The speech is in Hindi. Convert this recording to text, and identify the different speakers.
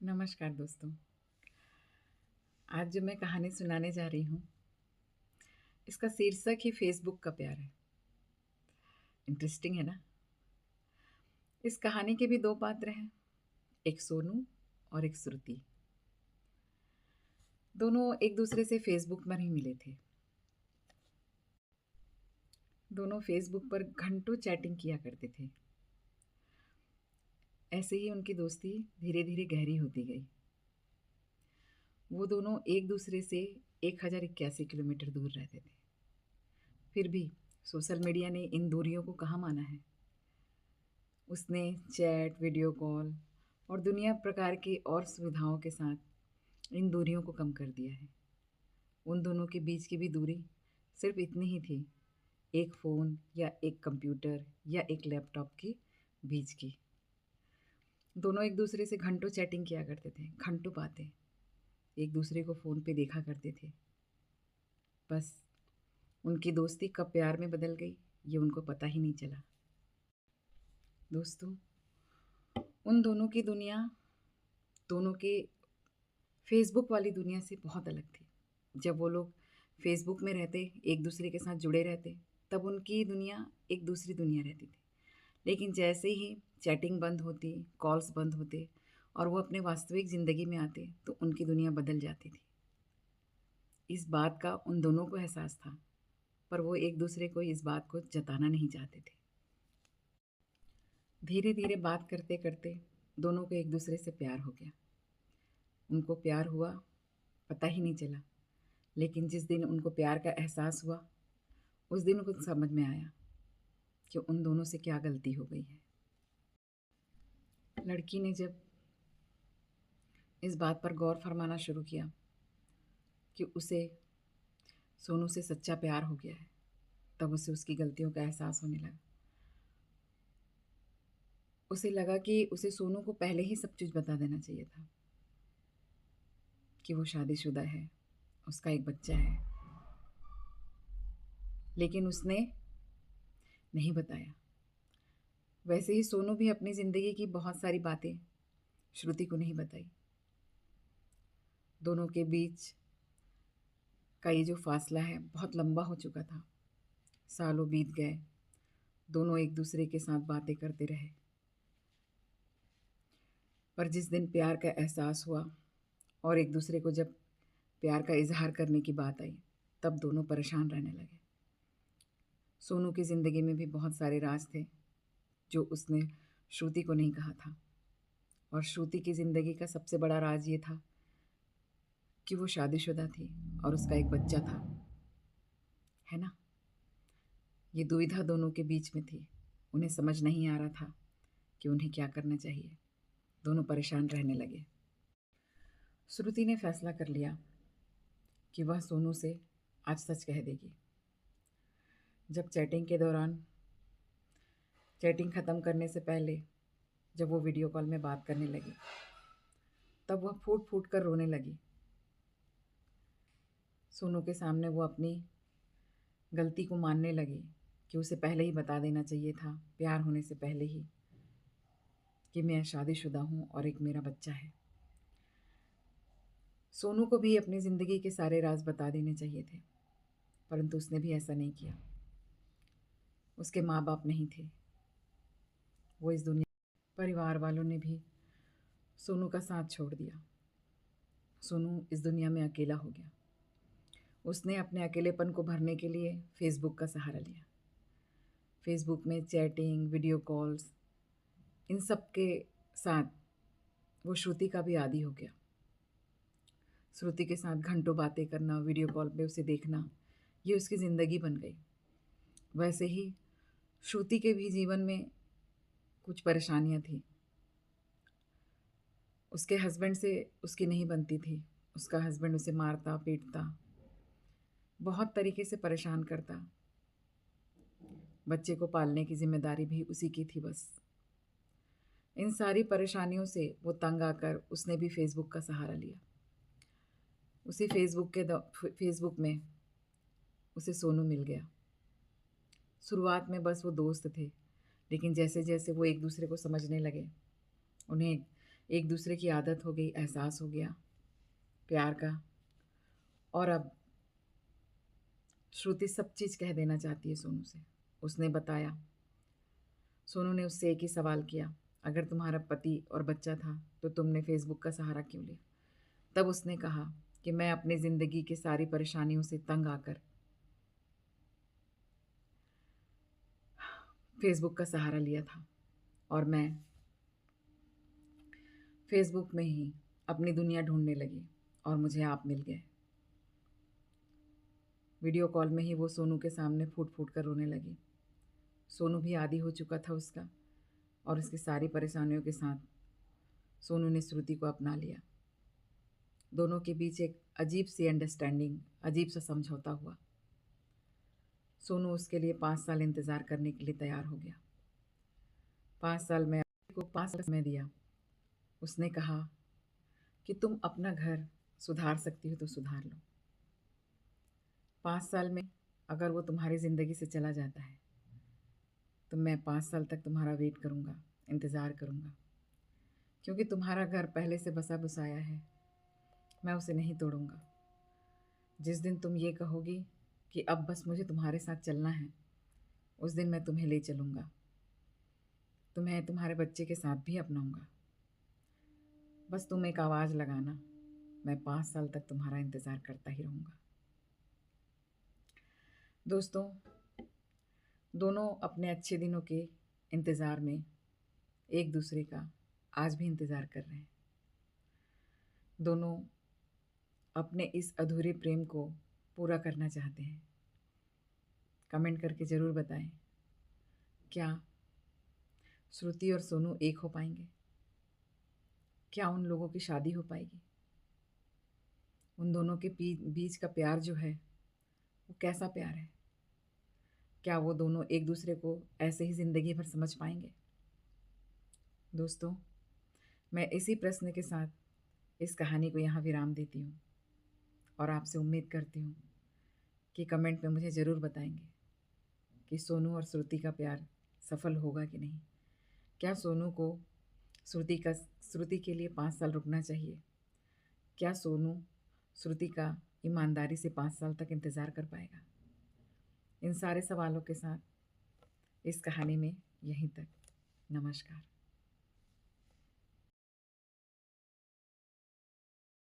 Speaker 1: नमस्कार दोस्तों। आज जो मैं कहानी सुनाने जा रही हूँ, इसका शीर्षक ही फेसबुक का प्यार है। इंटरेस्टिंग है ना? इस कहानी के भी दो पात्र हैं, एक सोनू और एक श्रुति। दोनों एक दूसरे से फेसबुक पर ही मिले थे। दोनों फेसबुक पर घंटों चैटिंग किया करते थे। ऐसे ही उनकी दोस्ती धीरे धीरे गहरी होती गई। वो दोनों एक दूसरे से 1081 किलोमीटर दूर रहते थे। फिर भी सोशल मीडिया ने इन दूरियों को कहाँ माना है। उसने चैट, वीडियो कॉल और दुनिया प्रकार की और सुविधाओं के साथ इन दूरियों को कम कर दिया है। उन दोनों के बीच की भी दूरी सिर्फ इतनी ही थी, एक फ़ोन या एक कंप्यूटर या एक लैपटॉप के बीच की। दोनों एक दूसरे से घंटों चैटिंग किया करते थे, घंटों बातें। एक दूसरे को फ़ोन पे देखा करते थे। बस उनकी दोस्ती कब प्यार में बदल गई, ये उनको पता ही नहीं चला। दोस्तों, उन दोनों की दुनिया दोनों के फेसबुक वाली दुनिया से बहुत अलग थी। जब वो लोग फेसबुक में रहते, एक दूसरे के साथ जुड़े रहते, तब उनकी दुनिया एक दूसरी दुनिया रहती थी। लेकिन जैसे ही चैटिंग बंद होती, कॉल्स बंद होते और वो अपने वास्तविक ज़िंदगी में आते, तो उनकी दुनिया बदल जाती थी। इस बात का उन दोनों को एहसास था, पर वो एक दूसरे को इस बात को जताना नहीं चाहते थे। धीरे धीरे बात करते करते दोनों को एक दूसरे से प्यार हो गया। उनको प्यार हुआ, पता ही नहीं चला। लेकिन जिस दिन उनको प्यार का एहसास हुआ, उस दिन उनको समझ में आया कि उन दोनों से क्या गलती हो गई है। लड़की ने जब इस बात पर गौर फरमाना शुरू किया कि उसे सोनू से सच्चा प्यार हो गया है, तब उसे उसकी गलतियों का एहसास होने लगा। उसे लगा कि उसे सोनू को पहले ही सब चीज़ बता देना चाहिए था कि वो शादीशुदा है, उसका एक बच्चा है। लेकिन उसने नहीं बताया। वैसे ही सोनू भी अपनी ज़िंदगी की बहुत सारी बातें श्रुति को नहीं बताई। दोनों के बीच का ये जो फासला है बहुत लंबा हो चुका था। सालों बीत गए, दोनों एक दूसरे के साथ बातें करते रहे। पर जिस दिन प्यार का एहसास हुआ और एक दूसरे को जब प्यार का इजहार करने की बात आई, तब दोनों परेशान रहने लगे। सोनू की ज़िंदगी में भी बहुत सारे राज थे जो उसने श्रुति को नहीं कहा था। और श्रुति की ज़िंदगी का सबसे बड़ा राज ये था कि वो शादीशुदा थी और उसका एक बच्चा था, है ना? ये दुविधा दोनों के बीच में थी। उन्हें समझ नहीं आ रहा था कि उन्हें क्या करना चाहिए। दोनों परेशान रहने लगे। श्रुति ने फैसला कर लिया कि वह सोनू से आज सच कह देगी। जब चैटिंग के दौरान, चैटिंग ख़त्म करने से पहले जब वो वीडियो कॉल में बात करने लगी, तब वह फूट फूट कर रोने लगी। सोनू के सामने वो अपनी गलती को मानने लगी कि उसे पहले ही बता देना चाहिए था, प्यार होने से पहले ही, कि मैं शादीशुदा हूँ और एक मेरा बच्चा है। सोनू को भी अपनी ज़िंदगी के सारे राज बता देने चाहिए थे, परंतु उसने भी ऐसा नहीं किया। उसके माँ बाप नहीं थे, वो इस दुनिया, परिवार वालों ने भी सोनू का साथ छोड़ दिया। सोनू इस दुनिया में अकेला हो गया। उसने अपने अकेलेपन को भरने के लिए फेसबुक का सहारा लिया। फेसबुक में चैटिंग, वीडियो कॉल्स, इन सब के साथ वो श्रुति का भी आदी हो गया। श्रुति के साथ घंटों बातें करना, वीडियो कॉल पे उसे देखना, ये उसकी ज़िंदगी बन गई। वैसे ही श्रुति के भी जीवन में कुछ परेशानियाँ थी। उसके हस्बैंड से उसकी नहीं बनती थी। उसका हस्बैंड उसे मारता, पीटता, बहुत तरीके से परेशान करता। बच्चे को पालने की ज़िम्मेदारी भी उसी की थी बस। इन सारी परेशानियों से वो तंग आकर उसने भी फेसबुक का सहारा लिया। उसी फेसबुक में उसे सोनू मिल गया। शुरुआत में बस वो दोस्त थे, लेकिन जैसे जैसे वो एक दूसरे को समझने लगे, उन्हें एक दूसरे की आदत हो गई, एहसास हो गया प्यार का। और अब श्रुति सब चीज़ कह देना चाहती है सोनू से। उसने बताया, सोनू ने उससे एक ही सवाल किया, अगर तुम्हारा पति और बच्चा था तो तुमने फेसबुक का सहारा क्यों लिया? तब उसने कहा कि मैं अपनी ज़िंदगी की सारी परेशानियों से तंग आकर फेसबुक का सहारा लिया था और मैं फेसबुक में ही अपनी दुनिया ढूंढने लगी और मुझे आप मिल गए। वीडियो कॉल में ही वो सोनू के सामने फूट फूट कर रोने लगी। सोनू भी आदी हो चुका था उसका, और उसकी सारी परेशानियों के साथ सोनू ने श्रुति को अपना लिया। दोनों के बीच एक अजीब सी अंडरस्टैंडिंग, अजीब सा समझौता हुआ। सोनू उसके लिए 5 साल इंतज़ार करने के लिए तैयार हो गया। 5 साल में को 5 साल समय दिया। उसने कहा कि तुम अपना घर सुधार सकती हो तो सुधार लो। 5 साल में अगर वो तुम्हारी ज़िंदगी से चला जाता है तो मैं 5 साल तक तुम्हारा वेट करूँगा, इंतज़ार करूँगा, क्योंकि तुम्हारा घर पहले से बसा बुसाया है। मैं उसे नहीं तोड़ूँगा। जिस दिन तुम ये कहोगी कि अब बस मुझे तुम्हारे साथ चलना है, उस दिन मैं तुम्हें ले चलूँगा। तुम्हें तुम्हारे बच्चे के साथ भी अपनाऊँगा। बस तुम एक आवाज़ लगाना, मैं 5 साल तक तुम्हारा इंतज़ार करता ही रहूँगा। दोस्तों, दोनों अपने अच्छे दिनों के इंतज़ार में एक दूसरे का आज भी इंतज़ार कर रहे हैं। दोनों अपने इस अधूरे प्रेम को पूरा करना चाहते हैं। कमेंट करके ज़रूर बताएं, क्या श्रुति और सोनू एक हो पाएंगे? क्या उन लोगों की शादी हो पाएगी? उन दोनों के बीच का प्यार जो है वो कैसा प्यार है? क्या वो दोनों एक दूसरे को ऐसे ही ज़िंदगी भर समझ पाएंगे? दोस्तों, मैं इसी प्रश्न के साथ इस कहानी को यहाँ विराम देती हूँ और आपसे उम्मीद करती हूँ कि कमेंट में मुझे ज़रूर बताएंगे कि सोनू और श्रुति का प्यार सफल होगा कि नहीं। क्या सोनू को श्रुति के लिए 5 साल रुकना चाहिए? क्या सोनू श्रुति का ईमानदारी से 5 साल तक इंतज़ार कर पाएगा? इन सारे सवालों के साथ इस कहानी में यहीं तक। नमस्कार।